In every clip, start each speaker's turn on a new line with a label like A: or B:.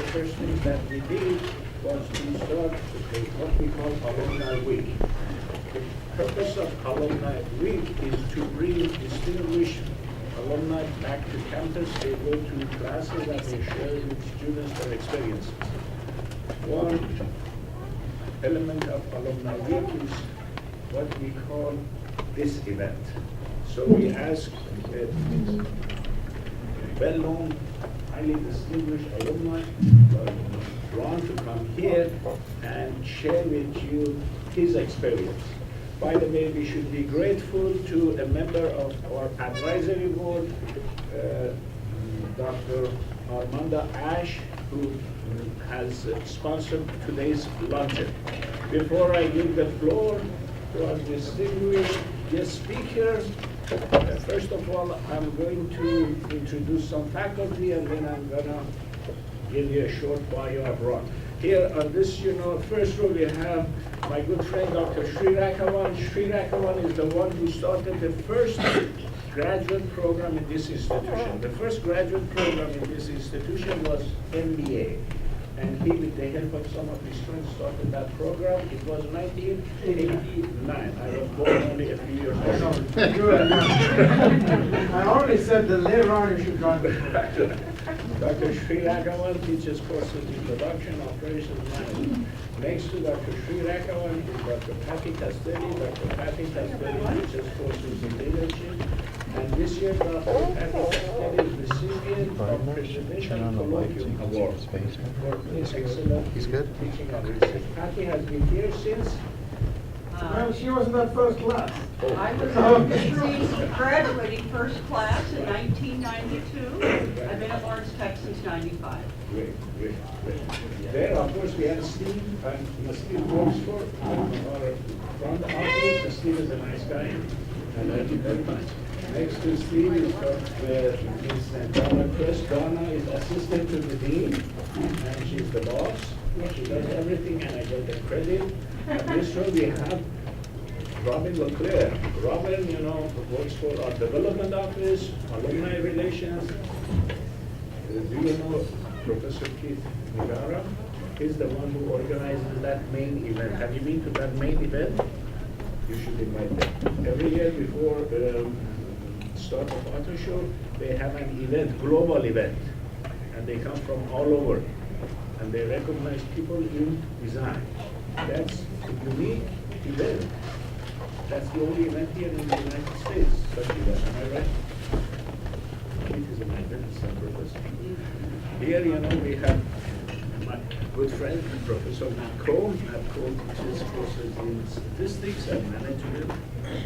A: first things that we did was to start what we call Alumni Week. The purpose of Alumni Week is to bring distinguished alumni back to campus. They go to classes and they share with students their experiences. One element of Alumni Week is what we call this event. So we ask well-known, highly distinguished alumni, Ron, to come here and share with you his experience. By the way, we should be grateful to a member of our advisory board, Dr. Armanda Ash, who has sponsored today's luncheon. Before I give the floor to our distinguished guest speaker, first of all, I'm going to introduce some faculty, and then I'm going to give you a short bio of Ron. Here on this, first row we have my good friend, Dr. Sri Rakavan. Sri Rakavan is the one who started the first graduate program in this institution. The first graduate program in this institution was MBA. And he, with the help of some of his friends, started that program. It was 1989. I was born only a few years ago.
B: I already said that later on you should join.
A: Dr. Sri Rakavan teaches courses in production, operations, management. Next to Dr. Sri Rakavan is Dr. Patty Castelli. Dr. Patty Castelli teaches courses in leadership. And this year, Dr. Patty Castelli is recipient of Presidential Colloquium Award for his excellent teaching and research. Patty has been here since?
B: Well, she was in that first class.
C: I was graduating first class in 1992. I've been at Lawrence Tech since 95.
A: Great. There, of course, we have Steve, and Steve works for our front office. Steve is a nice guy, and I like him very much. Next to Steve is Ms. Donna Chris. Donna is assistant to the dean, and she's the boss. She does everything, and I get the credit. And this row we have Robin LeClaire. Robin, works for our development office, alumni relations. Do you know Professor Keith Nigara? He's the one who organizes that main event. Have you been to that main event? You should invite them. Every year before start of auto show, they have an event, global event, and they come from all over, and they recognize people in design. That's a unique event. That's the only event here in the United States, such event. Am I right? It is an event, some purpose. Here, we have my good friend, Professor Matt Cole. Matt Cole teaches courses in statistics and management.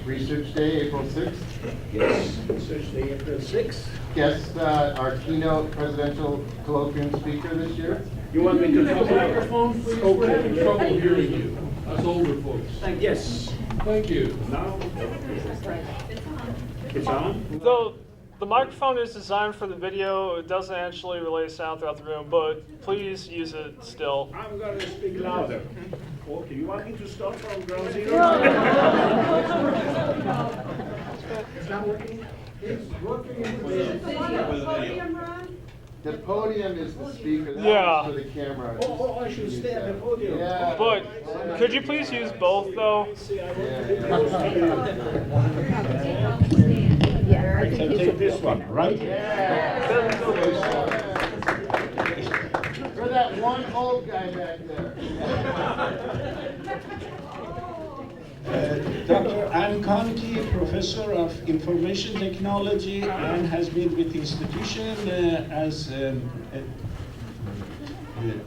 D: Research Day, April 6th.
A: Yes, Research Day, April 6th.
D: Guest, our keynote presidential colloquium speaker this year.
A: You want me to talk about
E: microphone, please? We're having trouble hearing you. Us older folks.
A: Yes.
E: Thank you.
A: Now? It's on?
F: So the microphone is designed for the video. It doesn't actually relay sound throughout the room, but please use it still.
A: I'm going to speak louder. Okay, you want me to start from ground zero?
B: It's not working? It's working.
D: The podium is the speaker. That
F: Yeah.
D: one's for the camera.
A: Oh, I should stay at the podium.
D: Yeah.
F: But could you please use both, though?
A: See, I want to be close to you. I can take this one, right?
D: For that one old guy back there.
A: Dr. Ann Conkey, Professor of Information Technology, and has been with the institution as a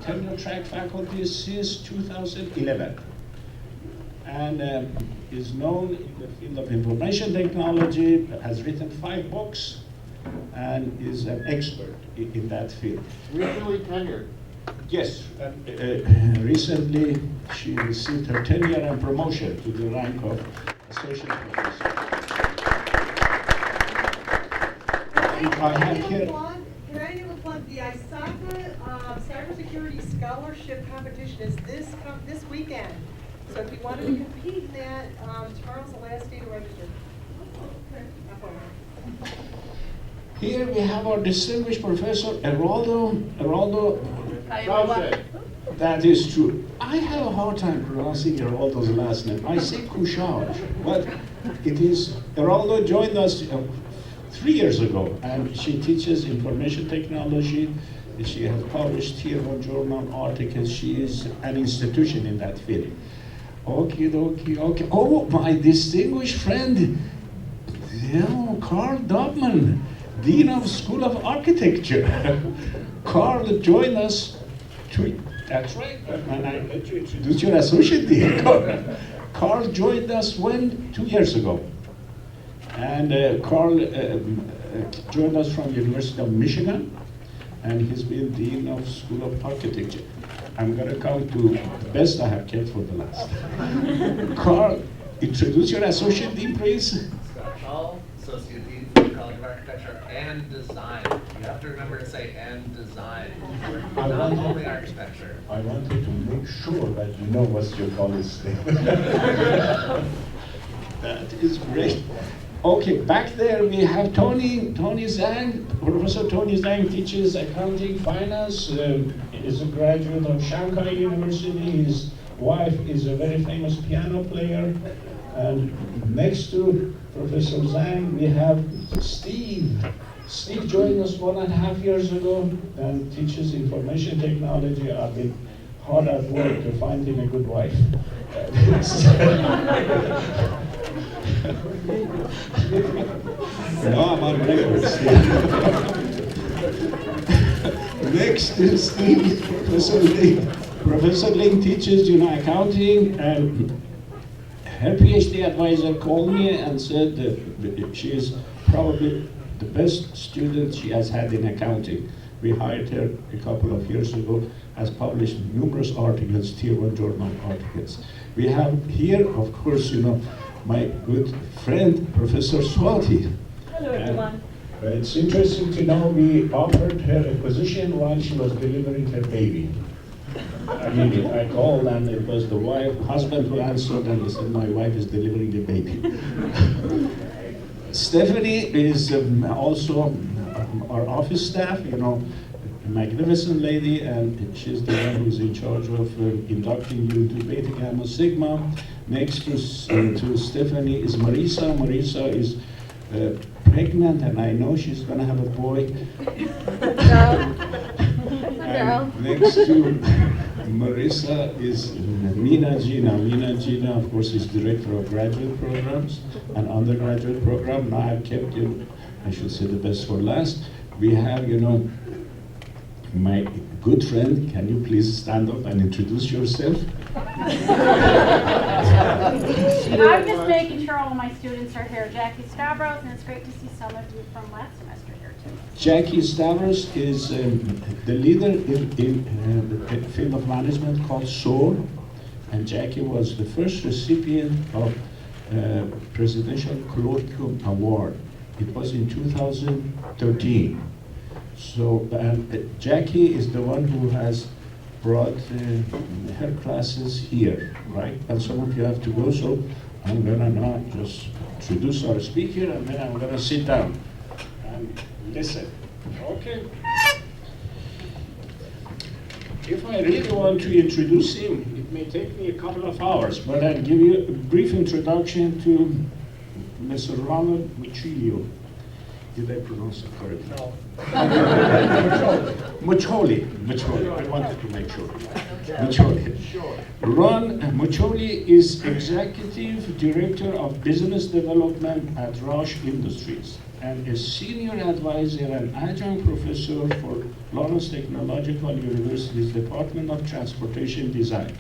A: tenure track faculty since 2011. And is known in the field of information technology, has written 5 books, and is an expert in that field.
D: Recently tenured.
A: Yes, recently she received her tenure and promotion to the rank of associate professor. I have here.
G: Can I give a plug? The ISACA Cybersecurity Scholarship Competition is this weekend. So if you wanted to compete in that, tomorrow's the last day to register.
A: Here we have our distinguished Professor Eraldo
D: Southfield.
A: That is true. I have a hard time pronouncing all those last names. I say Couchage, but it is, Ronald joined us 3 years ago, and she teaches information technology. She has published Tier 1 journal articles. She is an institution in that field. Okay. Oh, my distinguished friend, Carl Dobman, Dean of School of Architecture. Carl joined us that's right, and I let you introduce your associate dean. Carl joined us 2 years ago. And Carl joined us from University of Michigan, and he's been Dean of School of Architecture. I'm going to count to the best I have kept for the last. Carl, introduce your associate dean, please.
H: Scott Hall, Associate Dean for the College of Architecture and Design. You have to remember to say "and Design." Not only architecture.
A: I wanted to make sure that you know what's your college name. That is great. Okay, back there we have Tony Zhang. Professor Tony Zhang teaches accounting, finance, is a graduate of Shanghai University. His wife is a very famous piano player. And next to Professor Zhang, we have Steve. Steve joined us 1.5 years ago and teaches information technology. I've been hard at work to find him a good wife. No, I'm on record, Steve. Next is Steve, Professor Ling. Professor Ling teaches, accounting, and her PhD advisor called me and said that she is probably the best student she has had in accounting. We hired her a couple of years ago, has published numerous articles, Tier 1 journal articles. We have here, of course, my good friend, Professor Swati.
I: Hello, everyone.
A: It's interesting to know we offered her a position while she was delivering her baby. I mean, I called and it was the husband who answered, and he said, my wife is delivering a baby. Stephanie is also our office staff, a magnificent lady, and she's the one who's in charge of inducting you into Beta Gamma Sigma. Next to Stephanie is Marisa. Marisa is pregnant, and I know she's going to have a boy. And next to Marisa is Mina Gina. Mina Gina, of course, is director of graduate programs and undergraduate program. Now I've kept I should say the best for last. We have, my good friend. Can you please stand up and introduce yourself?
I: I'm just making sure all my students are here. Jackie Stavros, and it's great to see some of you from last semester here too.
A: Jackie Stavros is the leader in the field of management called SOAR, and Jackie was the first recipient of Presidential Colloquium Award. It was in 2013. So Jackie is the one who has brought her classes here, right? And some of you have to go, so I'm gonna now just introduce our speaker, and then I'm gonna sit down and listen. Okay. If I really want to introduce him, it may take me a couple of hours, but I'll give you a brief introduction to Mr. Ronald Muccioli. Did I pronounce it correctly? No. Muccioli. I wanted to make sure. Muccioli. Ron Muccioli is Executive Director of Business Development at Roche Industries and a Senior Advisor and Adjunct Professor for Lawrence Technological University's Department of Transportation Design.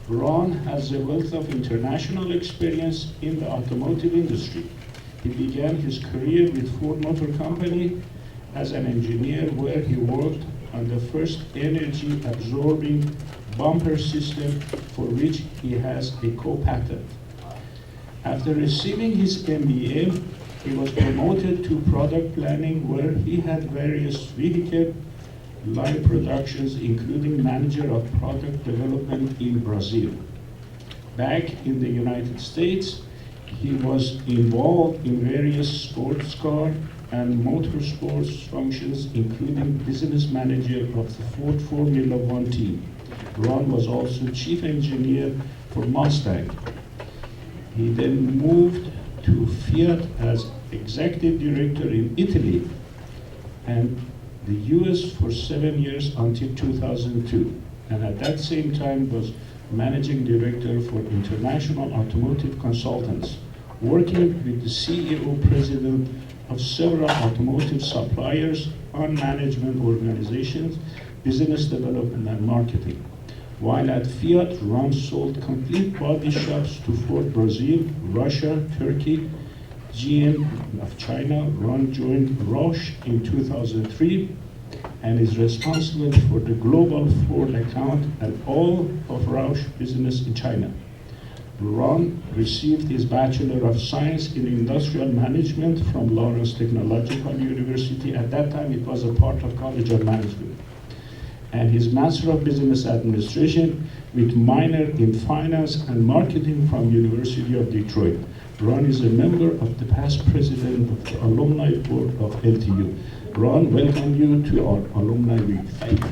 A: Ron has a wealth of international experience in the automotive industry. He began his career with Ford Motor Company as an engineer, where he worked on the first energy-absorbing bumper system, for which he has a co-patent. After receiving his MBA, he was promoted to product planning, where he had various vehicle line productions, including manager of product development in Brazil. Back in the United States, he was involved in various sports car and motorsports functions, including business manager of the Ford Formula One team. Ron was also chief engineer for Mustang. He then moved to Fiat as executive director in Italy and the US for 7 years until 2002. And at that same time was managing director for International Automotive Consultants, working with the CEO president of several automotive suppliers on management organizations, business development and marketing. While at Fiat, Ron sold complete body shops to Ford Brazil, Russia, Turkey, GM of China. Ron joined Roche in 2003 and is responsible for the global Ford account and all of Roche business in China. Ron received his Bachelor of Science in Industrial Management from Lawrence Technological University. At that time, it was a part of College of Management. And his Master of Business Administration with minor in Finance and Marketing from University of Detroit. Ron is a member of the past president of the Alumni Board of LTU. Ron, welcome you to our Alumni Week. Thank you.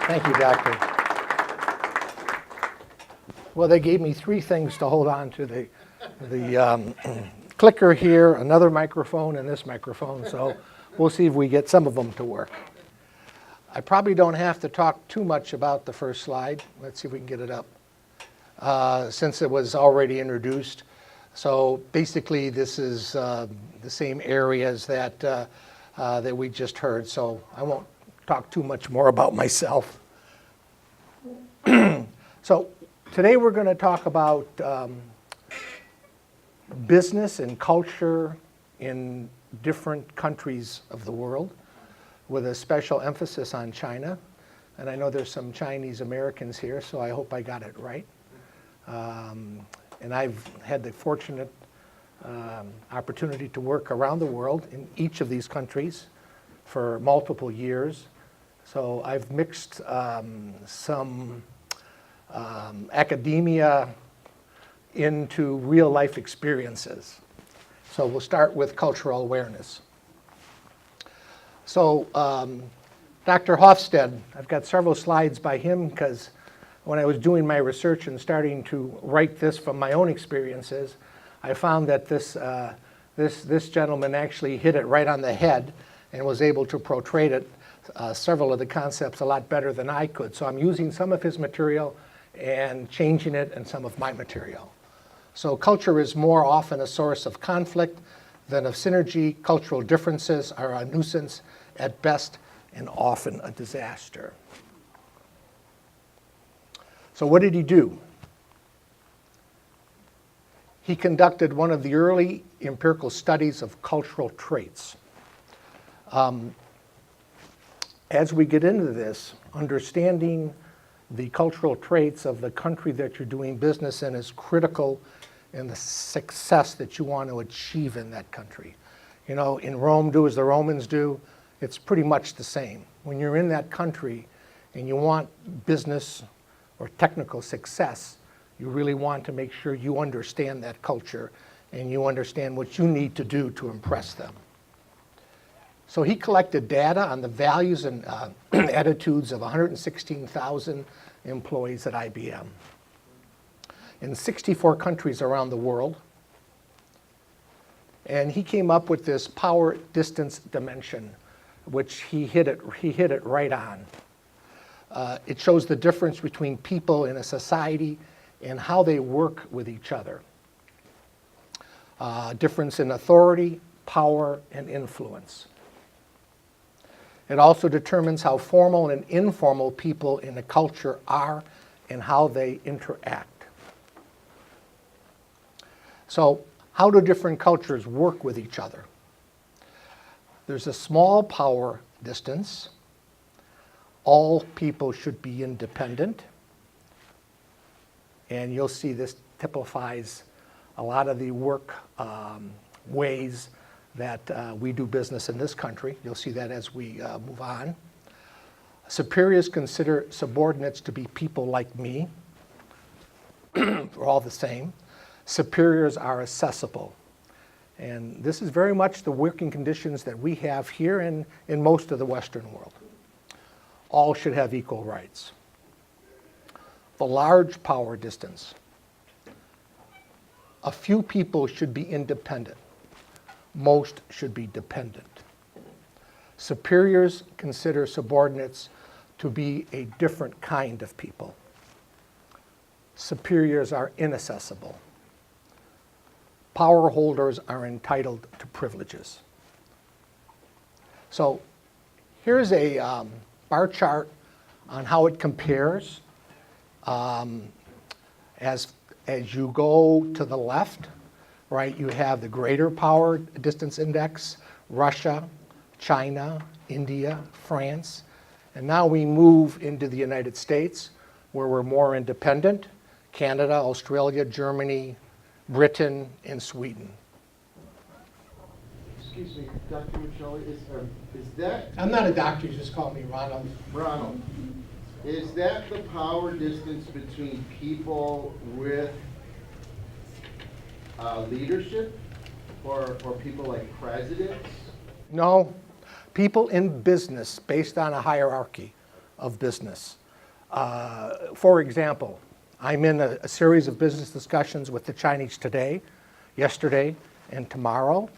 J: Thank you, Doctor. Well, they gave me 3 things to hold on to, the clicker here, another microphone, and this microphone, so we'll see if we get some of them to work. I probably don't have to talk too much about the first slide. Let's see if we can get it up, since it was already introduced. So basically, this is the same areas that, that we just heard, so I won't talk too much more about myself. So today we're going to talk about business and culture in different countries of the world, with a special emphasis on China. And I know there's some Chinese Americans here, so I hope I got it right. And I've had the fortunate opportunity to work around the world in each of these countries for multiple years. So I've mixed some academia into real life experiences. So we'll start with cultural awareness. So Dr. Hofstede, I've got several slides by him because when I was doing my research and starting to write this from my own experiences, I found that this gentleman actually hit it right on the head and was able to portray it, several of the concepts a lot better than I could. So I'm using some of his material and changing it in some of my material. So culture is more often a source of conflict than of synergy. Cultural differences are a nuisance at best and often a disaster. So what did he do? He conducted one of the early empirical studies of cultural traits. As we get into this, understanding the cultural traits of the country that you're doing business in is critical in the success that you want to achieve in that country. You know, in Rome, do as the Romans do. It's pretty much the same. When you're in that country and you want business or technical success, you really want to make sure you understand that culture and you understand what you need to do to impress them. So he collected data on the values and attitudes of 116,000 employees at IBM in 64 countries around the world. And he came up with this power distance dimension, which he hit it right on. It shows the difference between people in a society and how they work with each other. Difference in authority, power, and influence. It also determines how formal and informal people in a culture are and how they interact. So, how do different cultures work with each other? There's a small power distance. All people should be independent. And you'll see this typifies a lot of the work ways that we do business in this country. You'll see that as we move on. Superiors consider subordinates to be people like me. We're all the same. Superiors are accessible. And this is very much the working conditions that we have here and in most of the Western world. All should have equal rights. The large power distance. A few people should be independent. Most should be dependent. Superiors consider subordinates to be a different kind of people. Superiors are inaccessible. Power holders are entitled to privileges. So here's a bar chart on how it compares. As you go to the left, right, you have the greater power distance index, Russia, China, India, France. And now we move into the United States, where we're more independent. Canada, Australia, Germany, Britain, and Sweden.
D: Excuse me, Dr. Muccioli, is that,
J: I'm not a doctor, you just call me Ronald.
D: Ronald, is that the power distance between people with leadership or people like presidents?
J: No, people in business based on a hierarchy of business. For example, I'm in a series of business discussions with the Chinese today, yesterday, and tomorrow.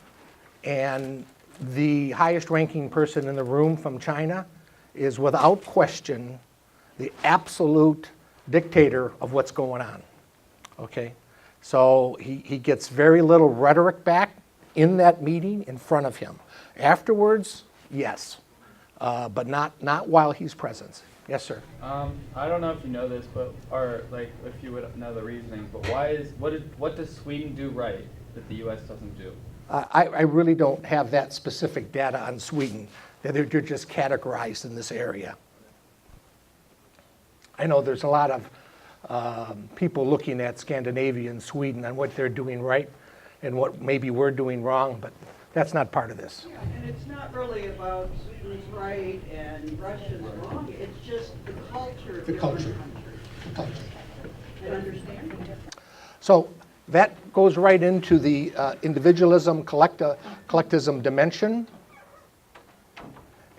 J: And the highest ranking person in the room from China is without question the absolute dictator of what's going on. Okay? So he gets very little rhetoric back in that meeting in front of him. Afterwards, yes, but not while he's present. Yes, sir.
K: I don't know if you know this, but or like if you would know the reasoning, but what does Sweden do right that the U.S. doesn't do?
J: I really don't have that specific data on Sweden. They're just categorized in this area. I know there's a lot of people looking at Scandinavia and Sweden and what they're doing right and what maybe we're doing wrong, but that's not part of this.
C: Yeah, and it's not really about Sweden's right and Russia's wrong. It's just the culture of different countries.
J: The culture.
C: And understanding.
J: So that goes right into the individualism, collectivism dimension.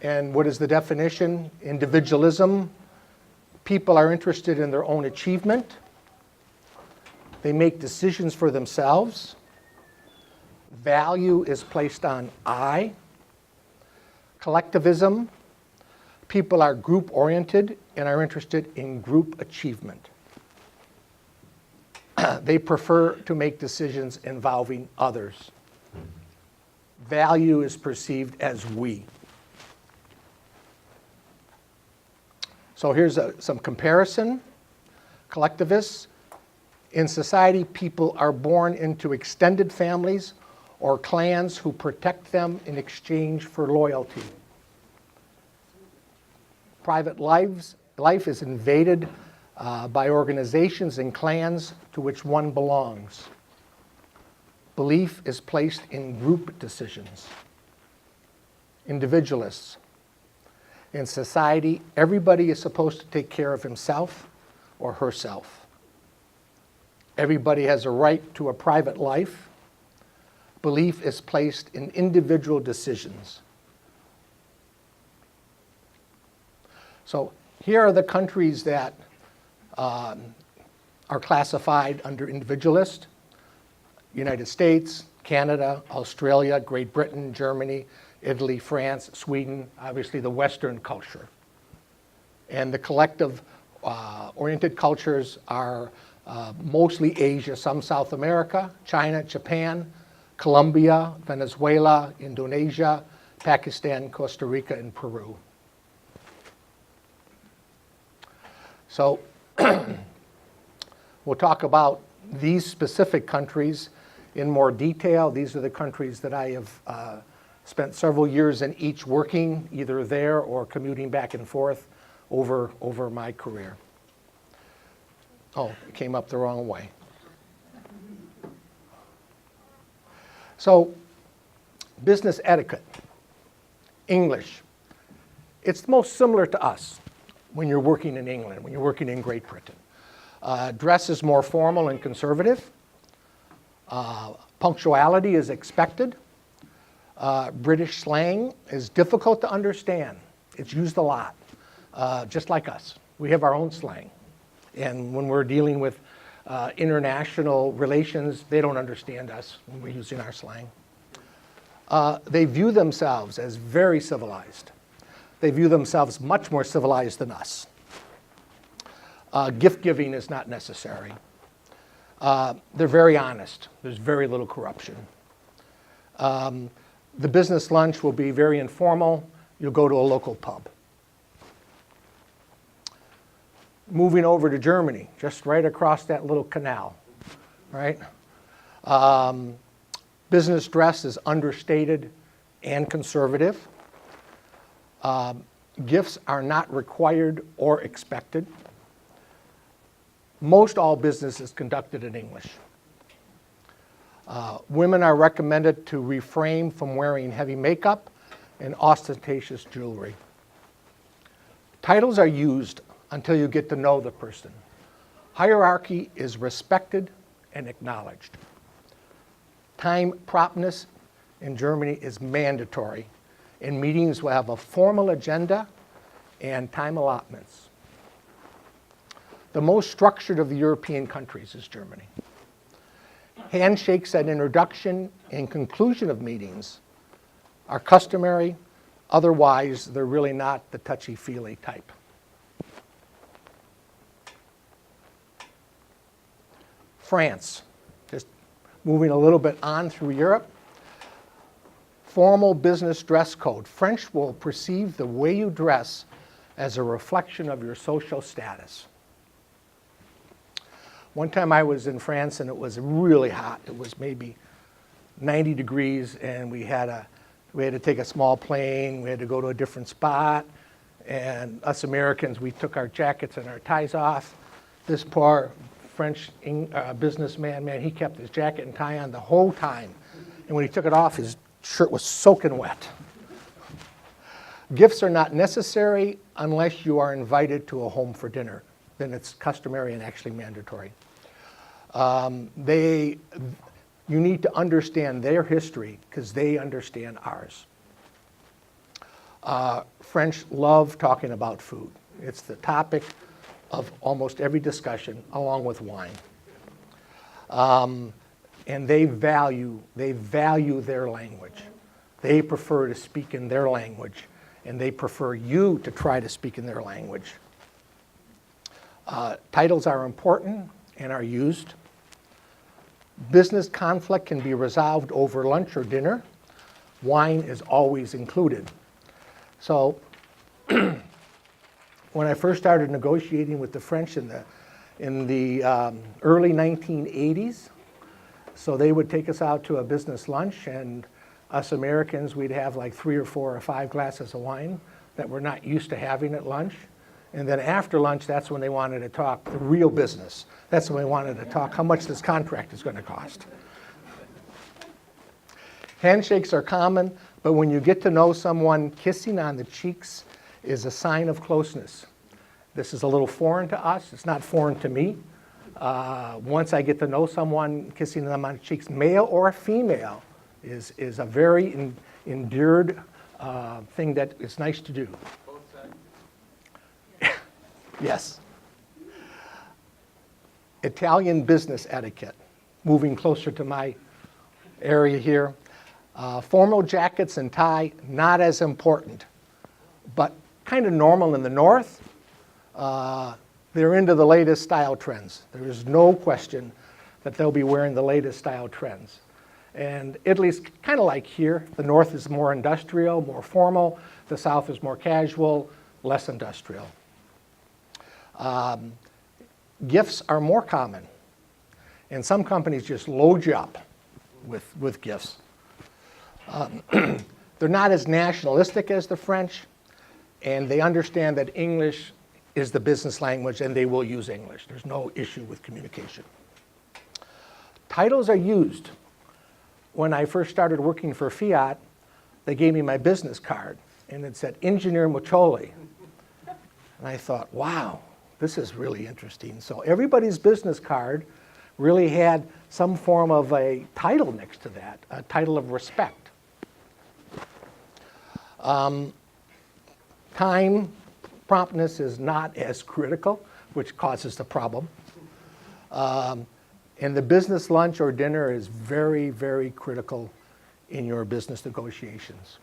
J: And what is the definition? Individualism. People are interested in their own achievement. They make decisions for themselves. Value is placed on I. Collectivism. People are group-oriented and are interested in group achievement. They prefer to make decisions involving others. Value is perceived as we. So here's some comparison. Collectivists. In society, people are born into extended families or clans who protect them in exchange for loyalty. Private life is invaded by organizations and clans to which one belongs. Belief is placed in group decisions. Individualists. In society, everybody is supposed to take care of himself or herself. Everybody has a right to a private life. Belief is placed in individual decisions. So here are the countries that are classified under individualist. United States, Canada, Australia, Great Britain, Germany, Italy, France, Sweden, obviously the Western culture. And the collective oriented cultures are mostly Asia, some South America, China, Japan, Colombia, Venezuela, Indonesia, Pakistan, Costa Rica, and Peru. So we'll talk about these specific countries in more detail. These are the countries that I have spent several years in each working, either there or commuting back and forth over my career. Oh, it came up the wrong way. So, business etiquette, English. It's most similar to us when you're working in England, when you're working in Great Britain. Dress is more formal and conservative. Punctuality is expected. British slang is difficult to understand. It's used a lot, just like us. We have our own slang. And when we're dealing with international relations, they don't understand us when we're using our slang. They view themselves as very civilized. They view themselves much more civilized than us. Gift giving is not necessary. They're very honest. There's very little corruption. The business lunch will be very informal. You'll go to a local pub. Moving over to Germany, just right across that little canal, right? Business dress is understated and conservative. Gifts are not required or expected. Most all business is conducted in English. Women are recommended to refrain from wearing heavy makeup and ostentatious jewelry. Titles are used until you get to know the person. Hierarchy is respected and acknowledged. Time promptness in Germany is mandatory, and meetings will have a formal agenda and time allotments. The most structured of the European countries is Germany. Handshakes at introduction and conclusion of meetings are customary. Otherwise, they're really not the touchy-feely type. France, just moving a little bit on through Europe. Formal business dress code. French will perceive the way you dress as a reflection of your social status. One time I was in France and it was really hot. It was maybe 90 degrees and we had to take a small plane. We had to go to a different spot. And us Americans, we took our jackets and our ties off. This poor French businessman, man, he kept his jacket and tie on the whole time. And when he took it off, his shirt was soaking wet. Gifts are not necessary unless you are invited to a home for dinner. Then it's customary and actually mandatory. You need to understand their history because they understand ours. French love talking about food. It's the topic of almost every discussion, along with wine. And they value their language. They prefer to speak in their language, and they prefer you to try to speak in their language. Titles are important and are used. Business conflict can be resolved over lunch or dinner. Wine is always included. So when I first started negotiating with the French in the early 1980s, so they would take us out to a business lunch, and us Americans, we'd have like 3 or 4 or 5 glasses of wine that we're not used to having at lunch. And then after lunch, that's when they wanted to talk the real business. That's when they wanted to talk how much this contract is going to cost. Handshakes are common, but when you get to know someone, kissing on the cheeks is a sign of closeness. This is a little foreign to us. It's not foreign to me. Once I get to know someone, kissing them on the cheeks, male or female, is a very endeared thing that is nice to do. Yes. Italian business etiquette. Moving closer to my area here. Formal jackets and tie, not as important, but kind of normal in the North. They're into the latest style trends. There is no question that they'll be wearing the latest style trends. And Italy's kind of like here. The North is more industrial, more formal. The South is more casual, less industrial. Gifts are more common. And some companies just load you up with gifts. They're not as nationalistic as the French, and they understand that English is the business language and they will use English. There's no issue with communication. Titles are used. When I first started working for Fiat, they gave me my business card, and it said Engineer Muccioli. And I thought, wow, this is really interesting. So everybody's business card really had some form of a title next to that, a title of respect. Time promptness is not as critical, which causes the problem. And the business lunch or dinner is very, very critical in your business negotiations.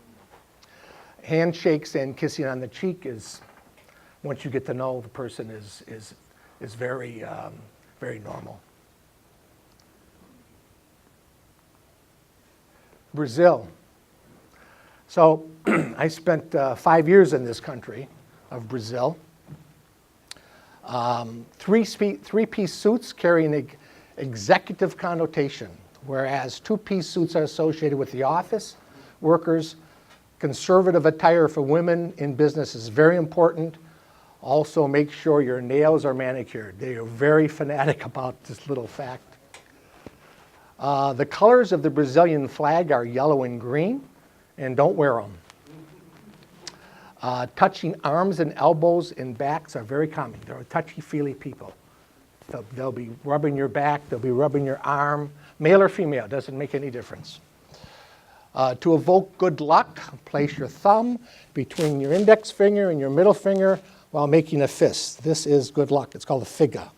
J: Handshakes and kissing on the cheek is, once you get to know the person, is very, very normal. Brazil. So I spent 5 years in this country of Brazil. Three-piece suits carry an executive connotation, whereas two-piece suits are associated with the office workers. Conservative attire for women in business is very important. Also, make sure your nails are manicured. They are very fanatic about this little fact. The colors of the Brazilian flag are yellow and green, and don't wear them. Touching arms and elbows and backs are very common. They're touchy-feely people. They'll be rubbing your back, they'll be rubbing your arm. Male or female, doesn't make any difference. To evoke good luck, place your thumb between your index finger and your middle finger while making a fist. This is good luck. It's called a figa.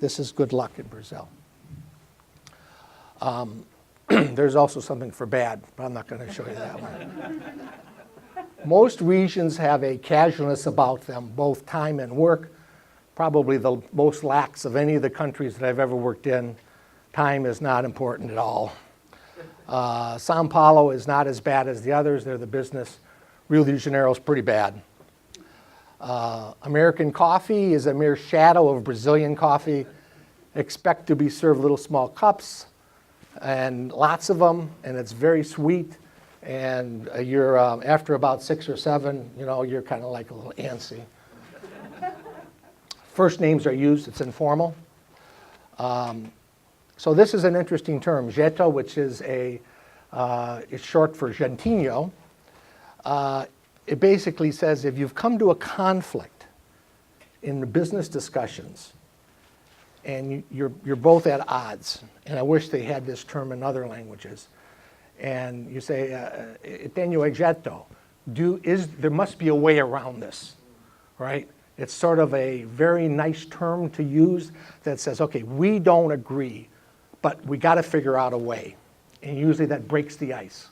J: This is good luck in Brazil. There's also something for bad, but I'm not going to show you that one. Most regions have a casualness about them, both time and work. Probably the most lax of any of the countries that I've ever worked in. Time is not important at all. Sao Paulo is not as bad as the others. They're the business. Rio de Janeiro is pretty bad. American coffee is a mere shadow of Brazilian coffee. Expect to be served little small cups and lots of them, and it's very sweet. And you're after about 6 or 7, you're kind of like a little antsy. First names are used. It's informal. So this is an interesting term, jeito, which is it's short for gentinho. It basically says if you've come to a conflict in the business discussions and you're both at odds, and I wish they had this term in other languages, and you say, tenho jeito, there must be a way around this, right? It's sort of a very nice term to use that says, okay, we don't agree, but we got to figure out a way. And usually that breaks the ice.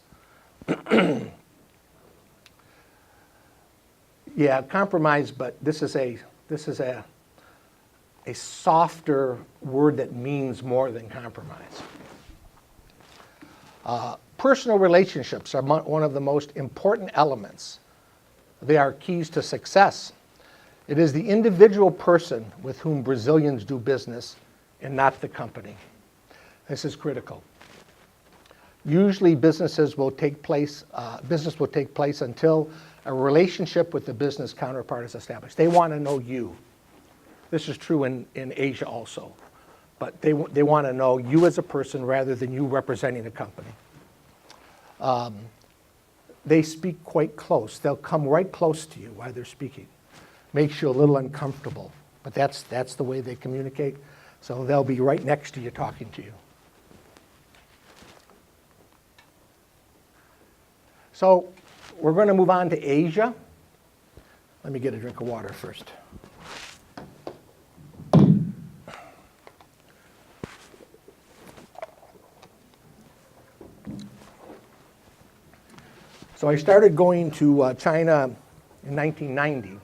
J: Yeah, compromise, but this is a softer word that means more than compromise. Personal relationships are one of the most important elements. They are keys to success. It is the individual person with whom Brazilians do business and not the company. This is critical. Usually business will take place until a relationship with the business counterpart is established. They want to know you. This is true in Asia also. But they want to know you as a person rather than you representing a company. They speak quite close. They'll come right close to you while they're speaking. Makes you a little uncomfortable, but that's the way they communicate. So they'll be right next to you talking to you. So we're going to move on to Asia. Let me get a drink of water first. So I started going to China in 1990.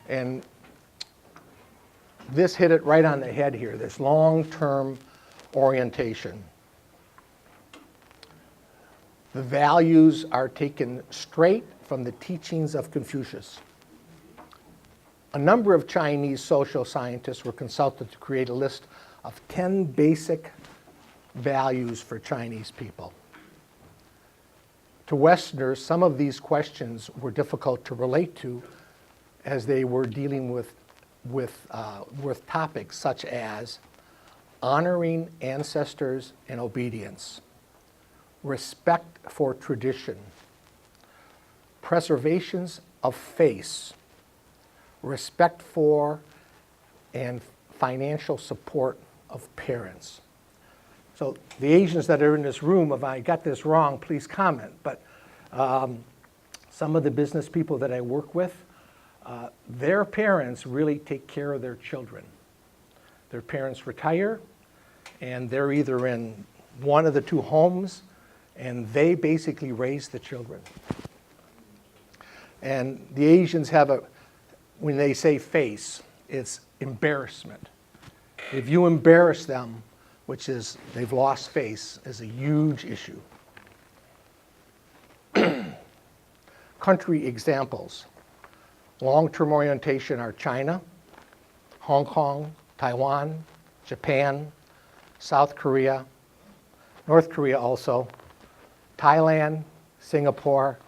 J: And this hit it right on the head here, this long-term orientation. The values are taken straight from the teachings of Confucius. A number of Chinese social scientists were consulted to create a list of 10 basic values for Chinese people. To Westerners, some of these questions were difficult to relate to as they were dealing with topics such as honoring ancestors and obedience, respect for tradition, preservations of face, respect for and financial support of parents. So the Asians that are in this room, if I got this wrong, please comment. But some of the business people that I work with, their parents really take care of their children. Their parents retire, and they're either in one of the two homes, and they basically raise the children. And the Asians have when they say face, it's embarrassment. If you embarrass them, which is they've lost face, is a huge issue. Country examples. Long-term orientation are China, Hong Kong, Taiwan, Japan, South Korea, North Korea also, Thailand, Singapore,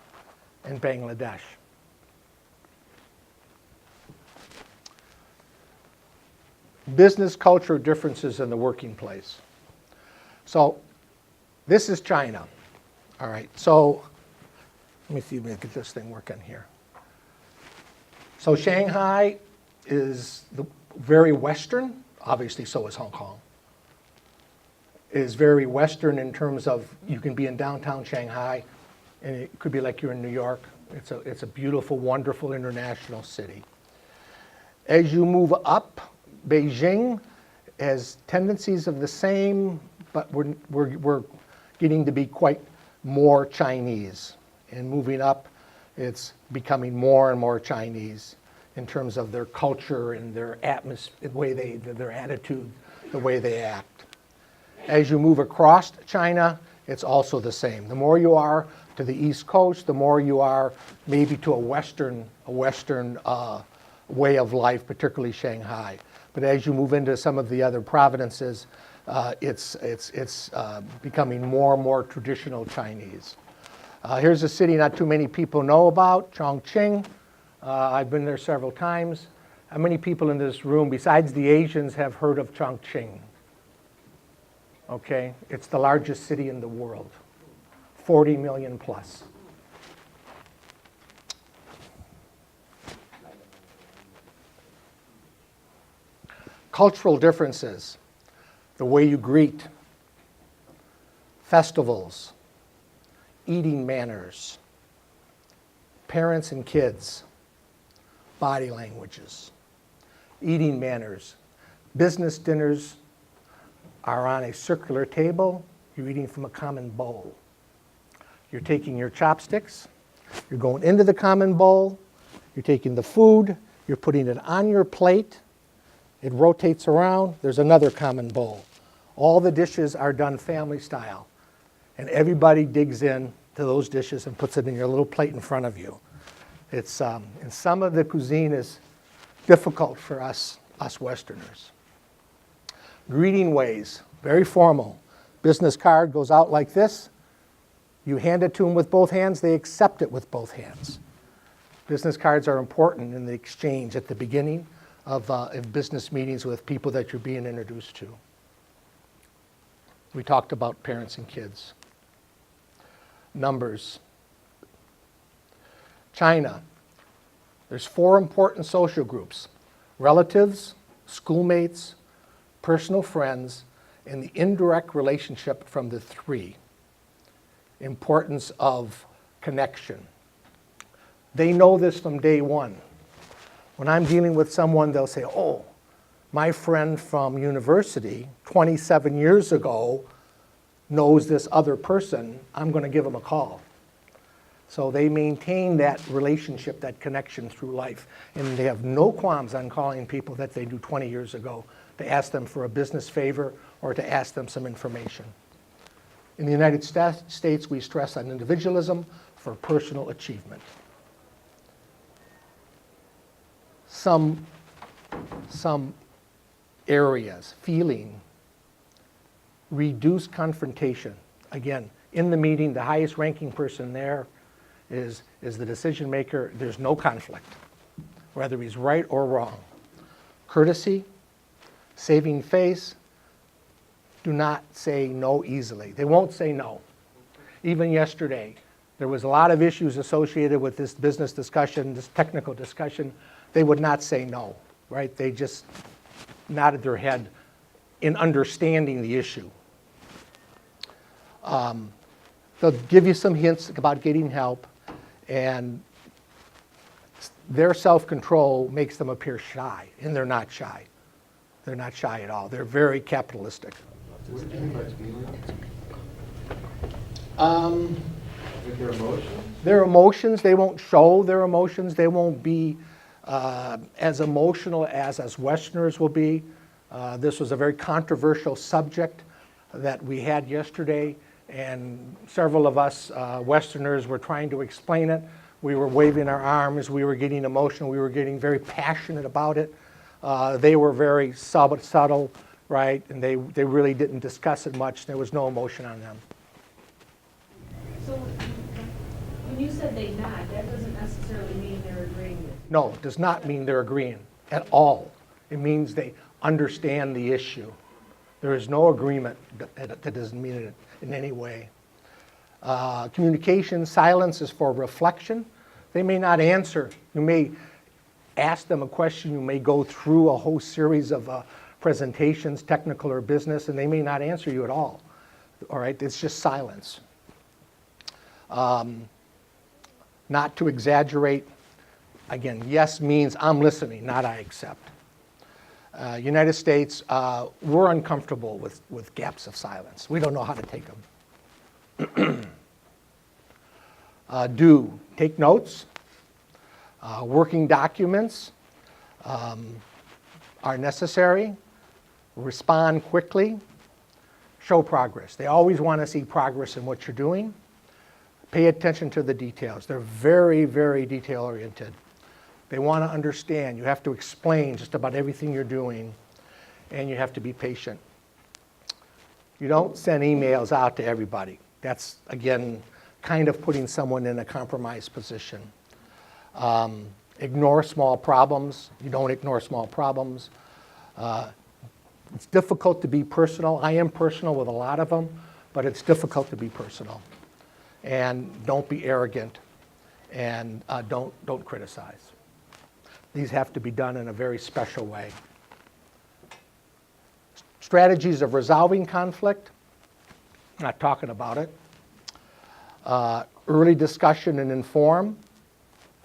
J: and Bangladesh. Business culture differences in the working place. So this is China. All right, so let me see if we can get this thing working here. So Shanghai is very Western, obviously so is Hong Kong. It is very Western in terms of you can be in downtown Shanghai and it could be like you're in New York. It's a beautiful, wonderful international city. As you move up, Beijing has tendencies of the same, but we're getting to be quite more Chinese. And moving up, it's becoming more and more Chinese in terms of their culture and their atmosphere, the way their attitude, the way they act. As you move across China, it's also the same. The more you are to the East Coast, the more you are maybe to a Western way of life, particularly Shanghai. But as you move into some of the other provinces, it's becoming more and more traditional Chinese. Here's a city not too many people know about, Chongqing. I've been there several times. How many people in this room, besides the Asians, have heard of Chongqing? Okay, it's the largest city in the world, 40 million plus. Cultural differences, the way you greet, festivals, eating manners, parents and kids, body languages, eating manners. Business dinners are on a circular table. You're eating from a common bowl. You're taking your chopsticks, you're going into the common bowl, you're taking the food, you're putting it on your plate, it rotates around, there's another common bowl. All the dishes are done family style, and everybody digs in to those dishes and puts it in your little plate in front of you. It's, and some of the cuisine is difficult for us Westerners. Greeting ways, very formal. Business card goes out like this. You hand it to them with both hands, they accept it with both hands. Business cards are important in the exchange at the beginning of business meetings with people that you're being introduced to. We talked about parents and kids. Numbers. China. There's 4 important social groups: relatives, schoolmates, personal friends, and the indirect relationship from the 3. Importance of connection. They know this from day one. When I'm dealing with someone, they'll say, oh, my friend from university 27 years ago knows this other person, I'm going to give them a call. So they maintain that relationship, that connection through life. And they have no qualms on calling people that they knew 20 years ago to ask them for a business favor or to ask them some information. In the United States, we stress on individualism for personal achievement. Some areas, feeling, reduce confrontation. Again, in the meeting, the highest ranking person there is the decision maker. There's no conflict, whether he's right or wrong. Courtesy, saving face, do not say no easily. They won't say no. Even yesterday, there was a lot of issues associated with this business discussion, this technical discussion. They would not say no, right? They just nodded their head in understanding the issue. They'll give you some hints about getting help, and their self-control makes them appear shy, and they're not shy. They're not shy at all. They're very capitalistic.
D: What do you mean by feeling? Like their emotions?
J: Their emotions, they won't show their emotions. They won't be as emotional as Westerners will be. This was a very controversial subject that we had yesterday, and several of us Westerners were trying to explain it. We were waving our arms, we were getting emotional, we were getting very passionate about it. They were very subtle, right? And they really didn't discuss it much. There was no emotion on them.
L: So when you said they nod, that doesn't necessarily mean they're agreeing with you.
J: No, it does not mean they're agreeing at all. It means they understand the issue. There is no agreement. That doesn't mean it in any way. Communication, silence is for reflection. They may not answer. You may ask them a question. You may go through a whole series of presentations, technical or business, and they may not answer you at all. All right, it's just silence. Not to exaggerate. Again, yes means I'm listening, not I accept. United States, we're uncomfortable with gaps of silence. We don't know how to take them. Do, take notes. Working documents are necessary. Respond quickly. Show progress. They always want to see progress in what you're doing. Pay attention to the details. They're very, very detail-oriented. They want to understand. You have to explain just about everything you're doing, and you have to be patient. You don't send emails out to everybody. That's, again, kind of putting someone in a compromised position. Ignore small problems. You don't ignore small problems. It's difficult to be personal. I am personal with a lot of them, but it's difficult to be personal. And don't be arrogant, and don't criticize. These have to be done in a very special way. Strategies of resolving conflict. Not talking about it. Early discussion and inform.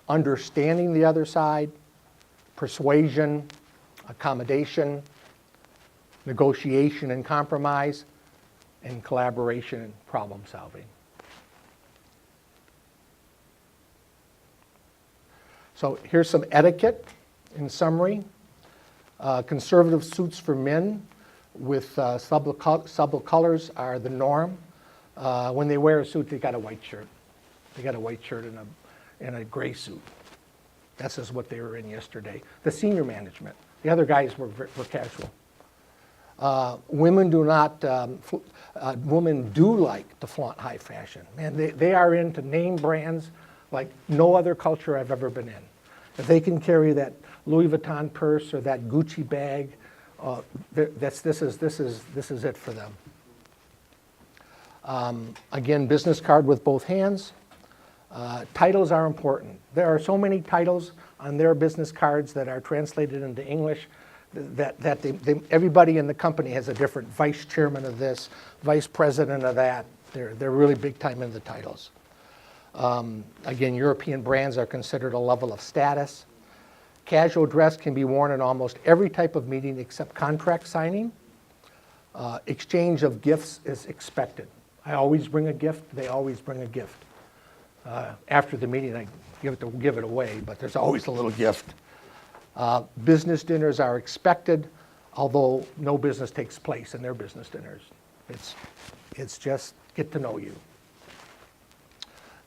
J: Understanding the other side. Persuasion, accommodation, negotiation and compromise, and collaboration and problem solving. So here's some etiquette in summary. Conservative suits for men with subtle colors are the norm. When they wear a suit, they got a white shirt. They got a white shirt and a gray suit. That's just what they were in yesterday. The senior management. The other guys were casual. Women do not. Women do like to flaunt high fashion. Man, they are into name brands like no other culture I've ever been in. If they can carry that Louis Vuitton purse or that Gucci bag, this is it for them. Again, business card with both hands. Titles are important. There are so many titles on their business cards that are translated into English that everybody in the company has a different vice chairman of this, vice president of that. They're really big time in the titles. Again, European brands are considered a level of status. Casual dress can be worn in almost every type of meeting except contract signing. Exchange of gifts is expected. I always bring a gift. They always bring a gift. After the meeting, I give it away, but there's always a little gift. Business dinners are expected, although no business takes place in their business dinners. It's just get to know you.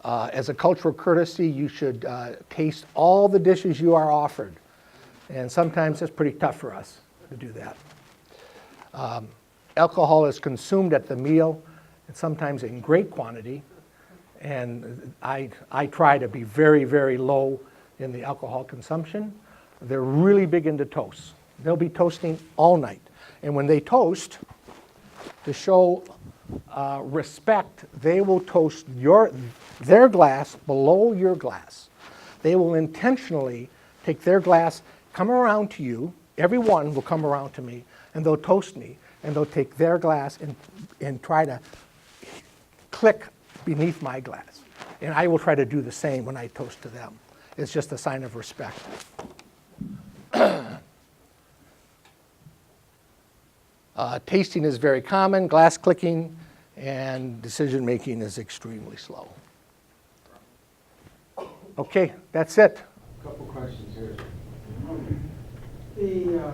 J: As a cultural courtesy, you should taste all the dishes you are offered. And sometimes it's pretty tough for us to do that. Alcohol is consumed at the meal, and sometimes in great quantity. And I try to be very, very low in the alcohol consumption. They're really big into toasts. They'll be toasting all night. And when they toast, to show respect, they will toast their glass below your glass. They will intentionally take their glass, come around to you, everyone will come around to me, and they'll toast me. and they'll take their glass and try to click beneath my glass. And I will try to do the same when I toast to them. It's just a sign of respect. Tasting is very common, glass clicking, and decision making is extremely slow. Okay, that's it.
D: Couple questions here.
B: The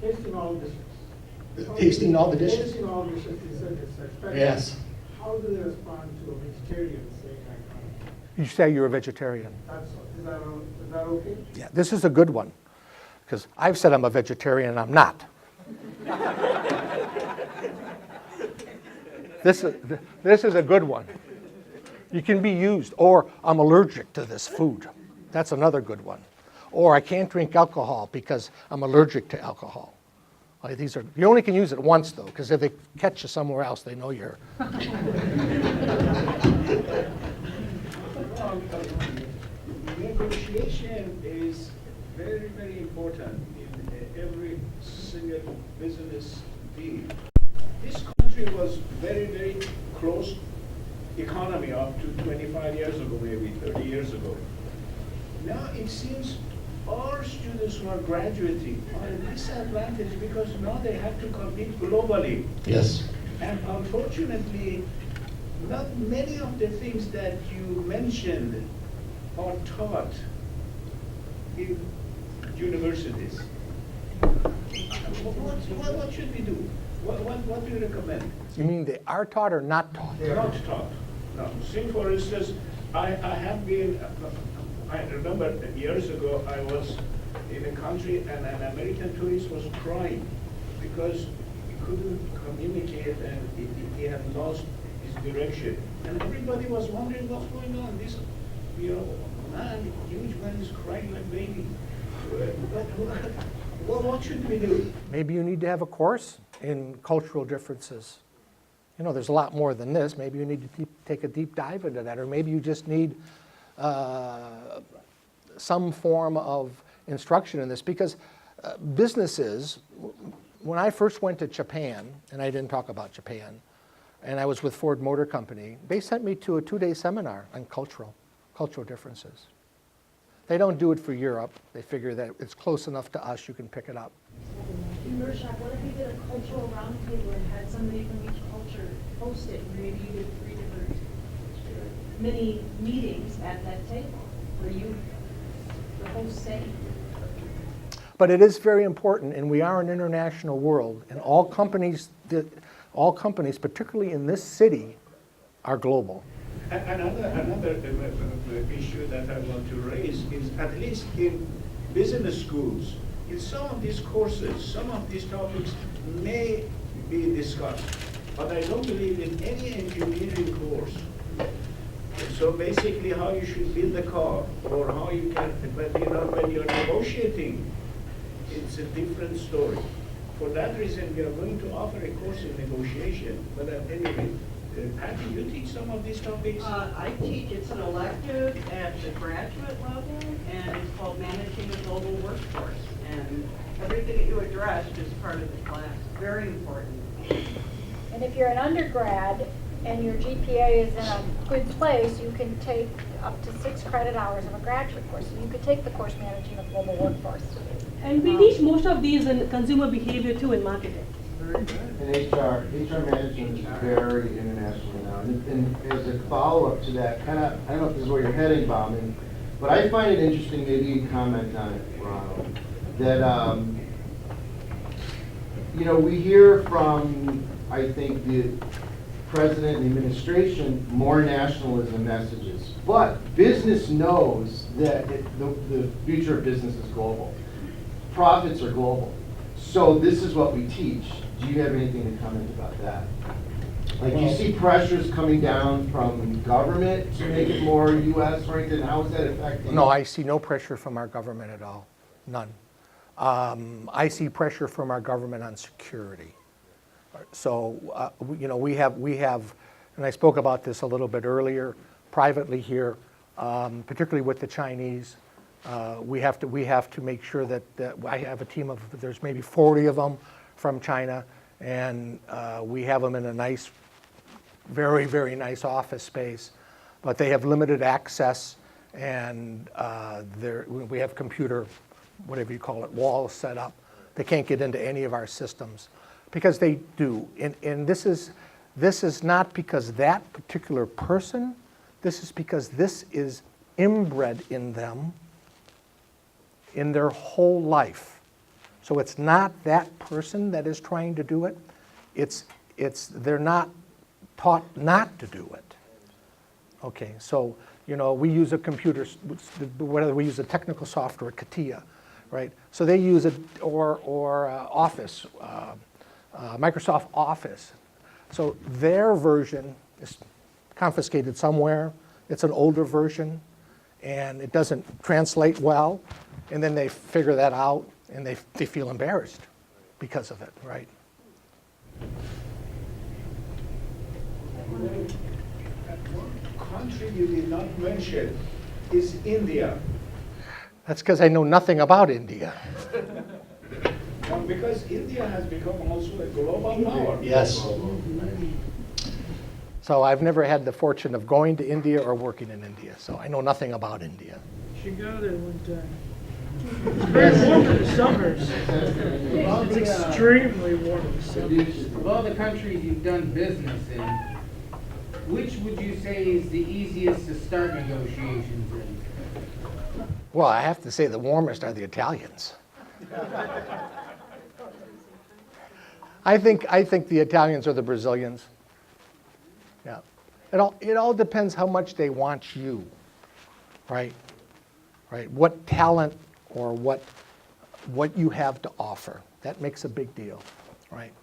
B: tasting all the dishes.
J: Tasting all the dishes?
B: Tasting all the dishes, you said it's expected.
J: Yes.
B: How do they respond to a vegetarian saying I can't?
J: You say you're a vegetarian.
B: Is that okay?
J: Yeah, this is a good one, because I've said I'm a vegetarian and I'm not. This is a good one. You can be used, or I'm allergic to this food. That's another good one. Or I can't drink alcohol because I'm allergic to alcohol. These are, you only can use it once though, because if they catch you somewhere else, they know you're.
A: Negotiation is very, very important in every single business deal. This country was very, very close economy up to 25 years ago, maybe 30 years ago. Now it seems our students who are graduating are at a disadvantage because now they have to compete globally.
J: Yes.
A: And unfortunately, not many of the things that you mentioned are taught in universities. What should we do? What do you recommend?
J: You mean they are taught or not taught?
A: They're not taught. No. See, for instance, I have been, I remember years ago I was in a country and an American tourist was crying because he couldn't communicate and he had lost his direction. And everybody was wondering what's going on. This, man, huge man is crying like baby. What should we do?
J: Maybe you need to have a course in cultural differences. There's a lot more than this. Maybe you need to take a deep dive into that, or maybe you just need some form of instruction in this, because businesses, when I first went to Japan, and I didn't talk about Japan, and I was with Ford Motor Company, they sent me to a 2-day seminar on cultural differences. They don't do it for Europe. They figure that it's close enough to us, you can pick it up.
L: In your shop, what if you did a cultural roundtable and had somebody from each culture host it, and maybe you did 3 different mini meetings at that table where the host say?
J: But it is very important, and we are an international world, and all companies, particularly in this city, are global.
A: Another issue that I want to raise is, at least in business schools, in some of these courses, some of these topics may be discussed, but I don't believe in any engineering course. So basically how you should build a car, or how you can, but when you're negotiating, it's a different story. For that reason, we are going to offer a course in negotiation, but anyway, Patty, you teach some of these topics?
C: I teach, it's an elective at the graduate level, and it's called Managing a Global Workforce. And everything that you addressed is part of the class, very important.
M: And if you're an undergrad and your GPA is in a good place, you can take up to 6 credit hours of a graduate course. So you could take the course Managing a Global Workforce.
N: And we teach most of these in consumer behavior too in marketing.
D: And HR management is very international now. And as a follow-up to that, I don't know if this is where you're heading, Bauman, but I find it interesting, maybe you can comment on it, Ronald, that, we hear from, I think, the president and the administration more nationalism messages. But business knows that the future of business is global. Profits are global. So this is what we teach. Do you have anything to comment about that? Like, you see pressures coming down from government to make it more U.S. oriented. How is that affecting?
J: No, I see no pressure from our government at all. None. I see pressure from our government on security. So, we have, and I spoke about this a little bit earlier, privately here, particularly with the Chinese. We have to make sure that I have a team of, there's maybe 40 of them from China, And we have them in a nice, very, very nice office space, but they have limited access, and we have computer, whatever you call it, walls set up. They can't get into any of our systems because they do. And this is not because that particular person, this is because this is inbred in them in their whole life. So it's not that person that is trying to do it. They're not taught not to do it. Okay, so we use a computer, whether we use a technical software, CATIA, right? So they use it or Office, Microsoft Office. So their version is confiscated somewhere. It's an older version, and it doesn't translate well. And then they figure that out, and they feel embarrassed because of it, right?
A: One country you did not mention is India.
J: That's because I know nothing about India.
A: Well, because India has become also a global power.
J: Yes. So I've never had the fortune of going to India or working in India, so I know nothing about India.
B: You should go there one time. It's very warm in the summers. It's extremely warm in the summers.
O: Of all the countries you've done business in, which would you say is the easiest to start negotiations in?
J: Well, I have to say the warmest are the Italians. I think the Italians are the Brazilians. Yeah. It all depends how much they want you, right? Right. What talent or what you have to offer. That makes a big deal, right?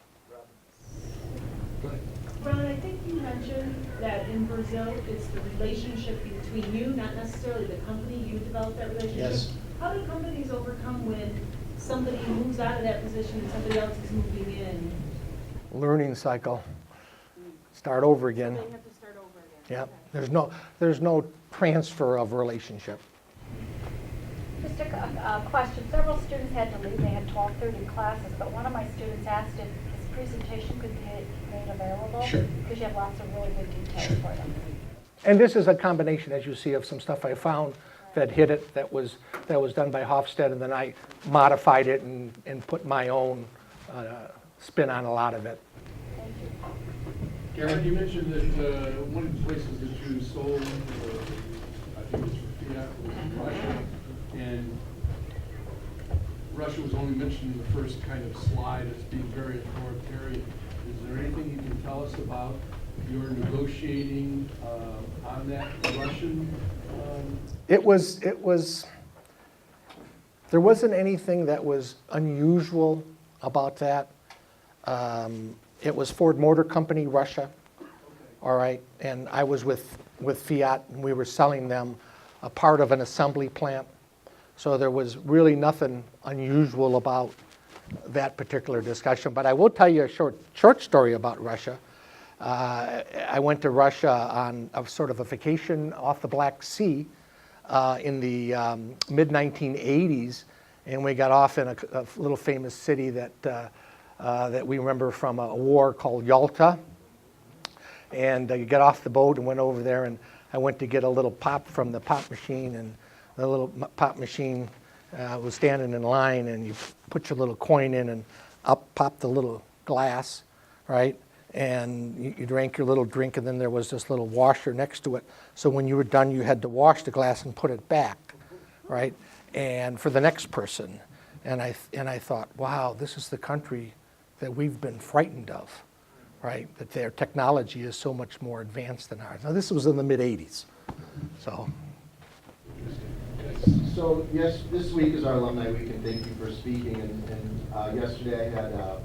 L: Ron, I think you mentioned that in Brazil, it's the relationship between you, not necessarily the company. You develop that relationship.
J: Yes.
L: How do companies overcome when somebody moves out of that position and somebody else is moving in?
J: Learning cycle. Start over again.
L: They have to start over again.
J: Yeah.
L: Okay.
J: There's no transfer of relationship.
M: Just a question. Several students had to leave. They had 12:30 classes, but one of my students asked if his presentation could be made available.
J: Sure.
M: Because you have lots of really good details for them.
J: And this is a combination, as you see, of some stuff I found that hit it, that was done by Hofstede, and then I modified it and put my own spin on a lot of it.
E: Karen, you mentioned that one of the places that you sold, I think it was for Fiat, was Russia, and Russia was only mentioned in the first kind of slide as being very authoritarian. Is there anything you can tell us about your negotiating on that Russian?
J: There wasn't anything that was unusual about that. It was Ford Motor Company, Russia, all right, and I was with Fiat, and we were selling them a part of an assembly plant. So there was really nothing unusual about that particular discussion. But I will tell you a short story about Russia. I went to Russia on a sort of a vacation off the Black Sea in the mid-1980s, and we got off in a little famous city that we remember from a war called Yalta. And you got off the boat and went over there, and I went to get a little pop from the pop machine, and the little pop machine was standing in line, and you put your little coin in, and up popped the little glass, right? And you drank your little drink, and then there was this little washer next to it. So when you were done, you had to wash the glass and put it back, right? And for the next person. And I thought, wow, this is the country that we've been frightened of, right? That their technology is so much more advanced than ours. Now, this was in the mid-'80s, so.
D: So, yes, this week is our Alumni Week, and thank you for speaking. And yesterday I had a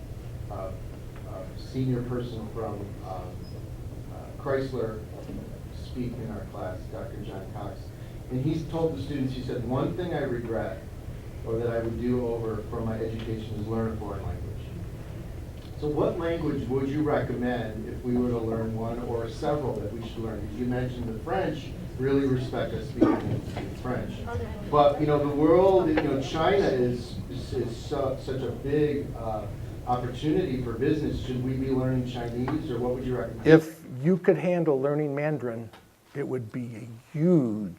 D: senior person from Chrysler speak in our class, Dr. John Cox. And he's told the students, he said, one thing I regret, or that I would do over from my education, is learn a foreign language. So what language would you recommend if we were to learn one or several that we should learn? Because you mentioned the French, really respect us speaking French. But, the world, China is such a big opportunity for business, should we be learning Chinese, or what would you recommend?
J: If you could handle learning Mandarin, it would be a huge,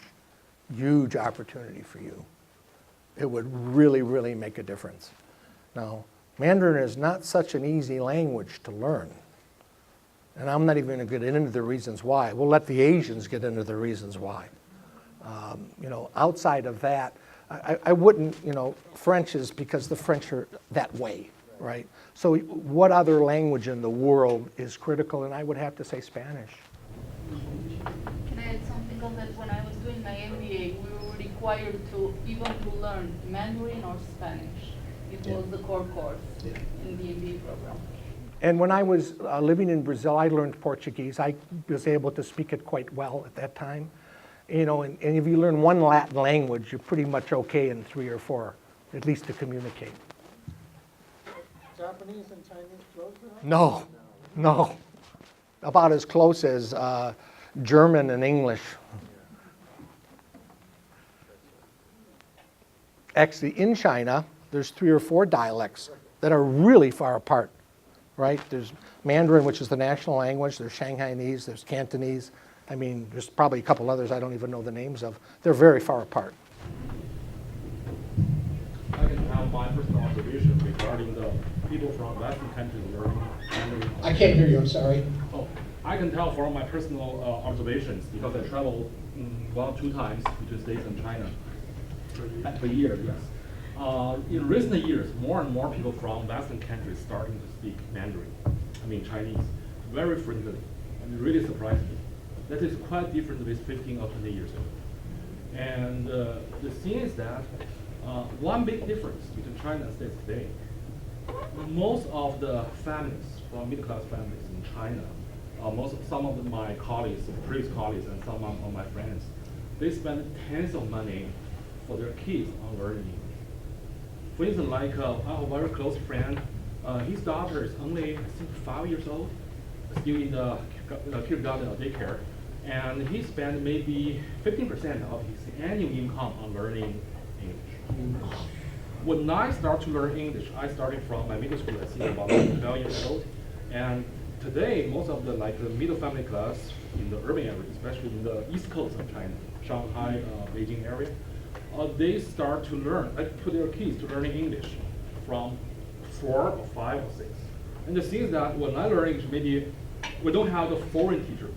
J: huge opportunity for you. It would really, really make a difference. Now, Mandarin is not such an easy language to learn. And I'm not even going to get into the reasons why. We'll let the Asians get into the reasons why. You know, outside of that, I wouldn't, you know, French is because the French are that way, right? So what other language in the world is critical? And I would have to say Spanish.
P: Can I add something on that? When I was doing my MBA, we were required to learn Mandarin or Spanish. It was the core course in the MBA program.
J: And when I was living in Brazil, I learned Portuguese. I was able to speak it quite well at that time. You know, and if you learn one Latin language, you're pretty much okay in 3 or 4, at least to communicate.
B: Japanese and Chinese close enough?
J: No, no. About as close as German and English. Actually, in China, there's 3 or 4 dialects that are really far apart, right? There's Mandarin, which is the national language. There's Shanghainese, there's Cantonese. I mean, there's probably a couple others I don't even know the names of. They're very far apart.
Q: I can have my personal observation regarding the people from Western countries learning Mandarin.
J: I can't hear you, I'm sorry.
Q: Oh, I can tell from my personal observations because I traveled 1 or 2 times between States and China per year, yes. In recent years, more and more people from Western countries starting to speak Mandarin, I mean Chinese, very frequently. And it really surprised me. That is quite different with 15 or 20 years ago. And the thing is that one big difference between China and States today, most of the families, from middle-class families in China, some of my colleagues, previous colleagues, and some of my friends, they spend tens of money for their kids on learning English. For instance, like I have a very close friend, his daughter is only, I think, 5 years old, still in the kindergarten or daycare, and he spent maybe 15% of his annual income on learning English. When I started to learn English, I started from my middle school, I think about 12 years old, and today most of the middle family class in the urban area, especially in the east coast of China, Shanghai, Beijing area, they start to learn, put their kids to learning English from 4 or 5 or 6. And the thing is that when I learn English, maybe we don't have the foreign teacher,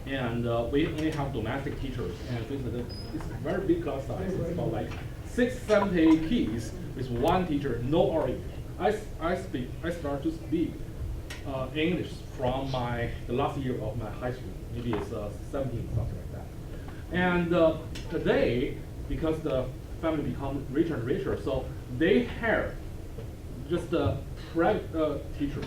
Q: and we only have domestic teachers. And it's a very big class size. It's about like 670 kids with 1 teacher, no or English. I start to speak English from the last year of my high school. Maybe it's 17, something like that. And today, because the family become richer and richer, so they hire just private teachers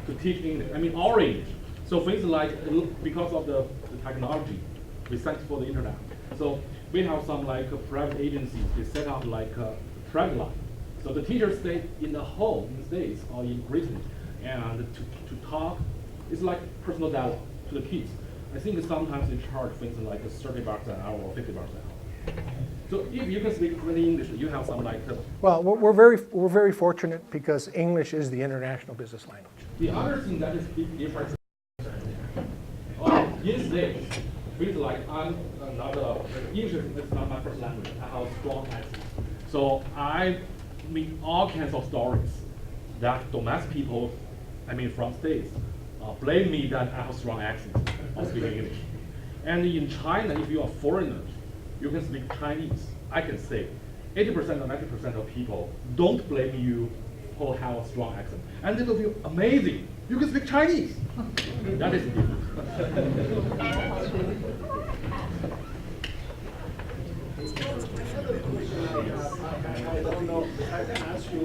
Q: to teach English. I mean, our English. So for instance, because of the technology, we thanks for the internet. So we have some private agencies. They set up a private line. So the teachers stay in the home in the States or in Britain, and to talk, it's like personal dialogue to the kids. I think sometimes they charge, for instance, like $30 an hour or $50 an hour. So if you can speak fluent English, you have some
J: Well, we're very fortunate because English is the international business language.
Q: The other thing that is big difference. These days, with I'm not English is not my first language. I have a strong accent, so I meet all kinds of stories that domestic people, I mean from States, blame me that I have a strong accent of speaking English. And in China, if you are foreigner, you can speak Chinese. I can say 80% or 90% of people don't blame you for have a strong accent, and they will feel amazing. You can speak Chinese. That is different.
A: I don't know if I can ask you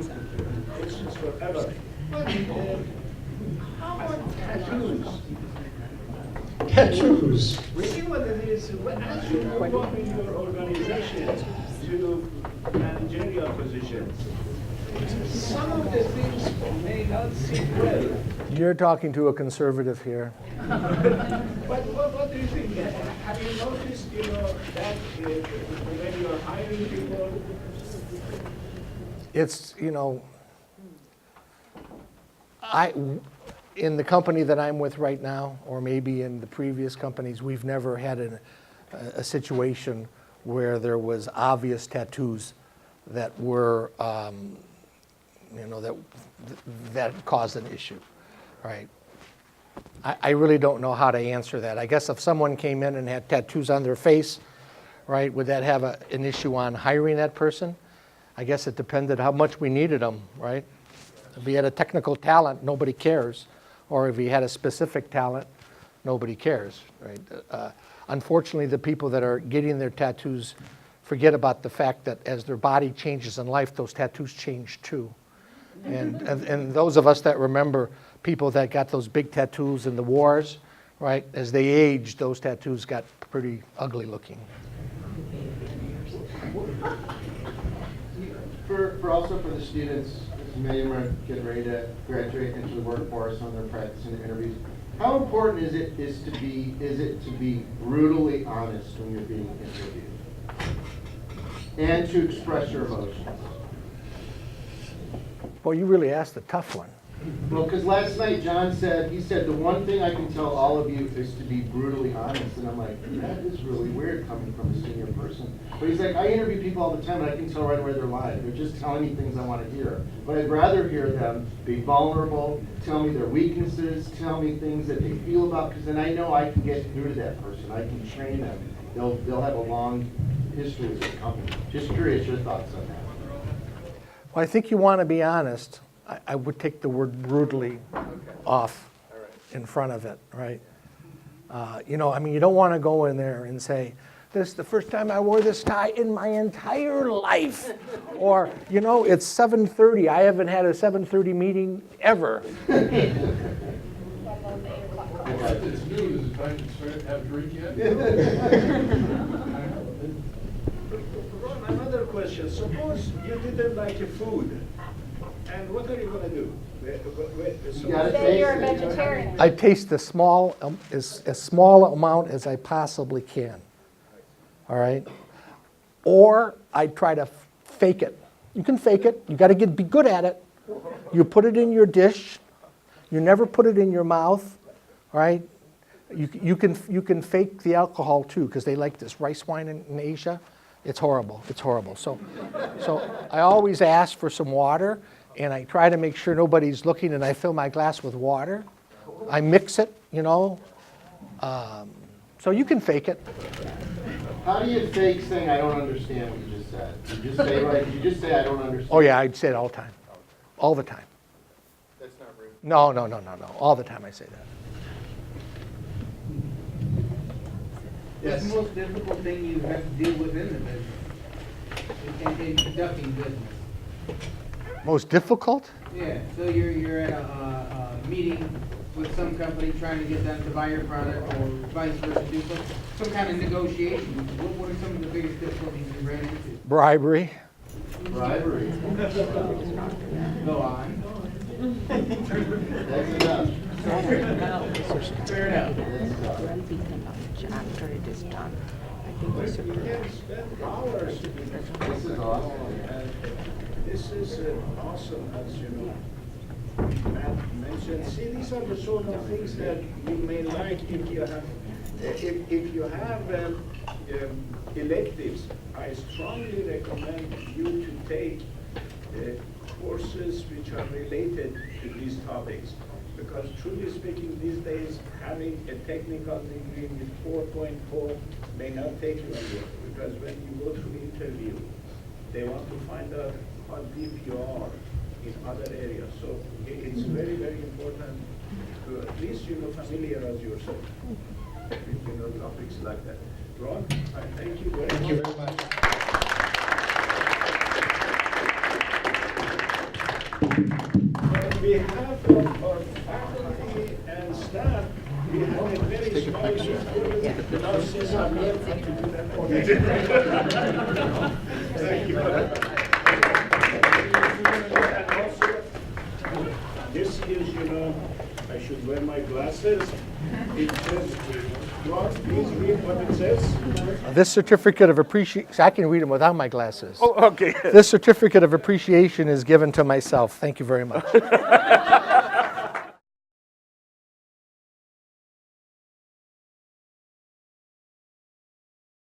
A: questions forever. How about tattoos?
J: Tattoos.
A: Really what it is, as you move up in your organization to managerial positions, some of the things may not seem well.
J: You're talking to a conservative here.
A: But what do you think? Have you noticed, that when you're hiring people?
J: It's, In the company that I'm with right now, or maybe in the previous companies, we've never had a situation where there was obvious tattoos that were, that caused an issue, right? I really don't know how to answer that. I guess if someone came in and had tattoos on their face, right, would that have an issue on hiring that person? I guess it depended how much we needed them, right? If he had a technical talent, nobody cares. Or if he had a specific talent, nobody cares, right? Unfortunately, the people that are getting their tattoos forget about the fact that as their body changes in life, those tattoos change too. And those of us that remember people that got those big tattoos in the wars, right? As they aged, those tattoos got pretty ugly looking.
D: Also for the students, many of them are getting ready to graduate into the workforce on their practice and interviews. How important is it to be brutally honest when you're being interviewed, and to express your emotions?
J: Well, you really asked a tough one.
D: Well, because last night John said, the one thing I can tell all of you is to be brutally honest. And I'm like, that is really weird coming from a senior person. But he's like, I interview people all the time and I can tell right away they're lying. They're just telling me things I want to hear. But I'd rather hear them be vulnerable, tell me their weaknesses, tell me things that they feel about, because then I know I can get through to that person. I can train them. They'll have a long history with this company. Just curious your thoughts on that.
J: Well, I think you want to be honest. I would take the word brutally off in front of it, right? You don't want to go in there and say, this is the first time I wore this tie in my entire life. Or, it's 7:30. I haven't had a 7:30 meeting ever.
E: It's noon. Is it time to start have a drink yet?
A: Ron, another question. Suppose you didn't like your food. And what are you going to do?
M: Say you're a vegetarian.
J: I taste as small amount as I possibly can. All right? Or I try to fake it. You can fake it. You got to be good at it. You put it in your dish. You never put it in your mouth. All right? You can fake the alcohol too, because they like this rice wine in Asia. It's horrible. It's horrible. So I always ask for some water. And I try to make sure nobody's looking, and I fill my glass with water. I mix it, so you can fake it.
D: How do you fake saying I don't understand what you just said? You just say I don't understand.
J: Oh yeah, I'd say it all the time. All the time.
D: That's not rude.
J: No. All the time I say that.
O: What's the most difficult thing you have to deal with in the business? In conducting business?
J: Most difficult?
O: Yeah, so you're at a meeting with some company trying to get them to buy your product, or vice versa, do some kind of negotiation. What are some of the biggest difficulties you ran into?
J: Bribery.
D: Bribery.
O: Go on.
D: That's enough.
O: Fair enough.
R: After it is done, I think we should.
A: Hours.
D: This is awesome.
A: This is awesome, as you know. Matt mentioned. See, these are the sort of things that you may like if you have electives. I strongly recommend you to take courses which are related to these topics. Because truly speaking, these days, having a technical degree with 4.4 may not take you anywhere. Because when you go through interview, they want to find out how deep you are in other areas. So it's very, very important to at least familiarize yourself with topics like that. Ron, I thank you very much.
D: Thank you very much.
A: On behalf of our faculty and staff, we have a very small student. Now since I'm here, I have to do that. Thank you. And also, this is, I should wear my glasses. It says, Ron, please read what it says.
J: This certificate of appreciation, I can read them without my glasses.
A: Oh, okay.
J: This certificate of appreciation is given to myself. Thank you very much.